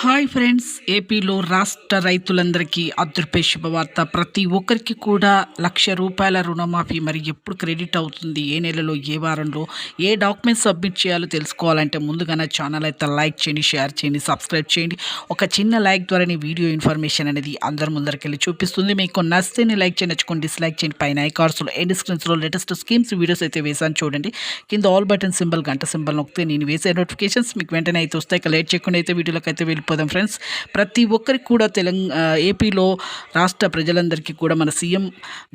Hi friends, ఏపీలో రాష్ట్ర రైతులందరికీ అదృపే శుభవార్త. ప్రతి ఒక్కరికి కూడా ₹1,00,000 రుణమాఫీ మరి ఎప్పుడు క్రెడిట్ అవుతుంది, ఏ నెలలో, ఏ వారంలో, ఏ డాక్యుమెంట్స్ సబ్మిట్ చేయాలో తెలుసుకోవాలంటే ముందుగా నా ఛానల్ అయితే లైక్ చేయండి, షేర్ చేయండి, సబ్స్క్రైబ్ చేయండి. ఒక చిన్న లైక్ ద్వారా వీడియో ఇన్ఫర్మేషన్ అనేది అందరి ముందరికెళ్ళి చూపిస్తుంది. మీకు నచ్చితే లైక్ చేయండి, నచ్చుకోండి డిస్లైక్ చేయండి. పైన ఐకార్డ్స్లో ఎండ్ స్క్రీన్స్లో లేటెస్ట్ స్కీమ్స్ వీడియోస్ అయితే వేసాను చూడండి. కింద ఆల్ బటన్ సింబల్ గంట సింబల్ నొక్కితే నేను వేసే నోటిఫికేషన్స్ మీకు వెంటనే అయితే వస్తాయి. ఇక లేట్ చేయకుండా అయితే వీడియోలోకి అయితే వెళ్ళిపోదాం ఫ్రెండ్స్. ప్రతి ఒక్కరికి కూడా ఏపీలో రాష్ట్ర ప్రజలందరికీ కూడా మన సీఎం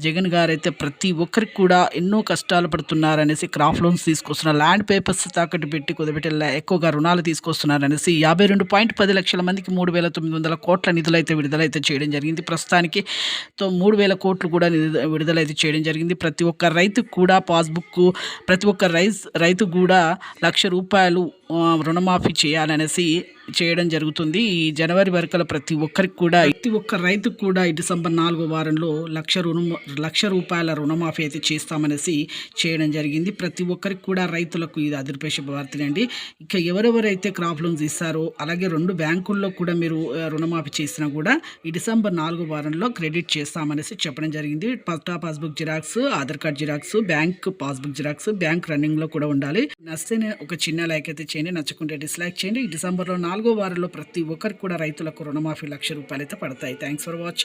జగన్ గారు అయితే ప్రతి ఒక్కరికి కూడా ఎన్నో కష్టాలు పడుతున్నారనేసి క్రాప్ లోన్స్ తీసుకొస్తున్నారు, ల్యాండ్ పేపర్స్ తాకట్టు పెట్టి కుదబెట్టి ఎక్కువగా రుణాలు తీసుకొస్తున్నారనేసి 52.10 లక్షల మందికి 3,900 కోట్ల నిధులైతే విడుదలైతే చేయడం జరిగింది. ప్రస్తుతానికి 3,000 కోట్లు కూడా విడుదలైతే చేయడం జరిగింది. ప్రతి ఒక్క రైతుకు కూడా పాస్బుక్, ప్రతి ఒక్క రైతు కూడా ₹1,00,000 రుణమాఫీ చేయాలనేసి చేయడం జరుగుతుంది. ఈ జనవరి వరకు ప్రతి ఒక్క రైతుకు కూడా ఈ డిసెంబర్ 4వ వారంలో ₹1,00,000 రుణమాఫీ అయితే చేస్తామనేసి చేయడం జరిగింది. ప్రతి ఒక్కరికి కూడా రైతులకు ఇది అదృపే శుభవార్త అండి. ఇక ఎవరెవరైతే క్రాప్ లోన్స్ ఇస్తారో అలాగే 2 బ్యాంకుల్లో కూడా మీరు రుణమాఫీ చేసినా కూడా ఈ డిసెంబర్ 4వ వారంలో క్రెడిట్ చేస్తామనేసి చెప్పడం జరిగింది. పట్టా passbook xerox, Aadhaar card xerox, bank passbook xerox, bank రన్నింగ్లో కూడా ఉండాలి. నచ్చితే ఒక చిన్న లైక్ అయితే చేయండి, నచ్చకుంటే డిస్లైక్ చేయండి. ఈ డిసెంబర్లో 4వ వారంలో ప్రతి ఒక్కరికి కూడా రైతులకు రుణమాఫీ ₹1,00,000 అయితే పడతాయి. Thanks for watching.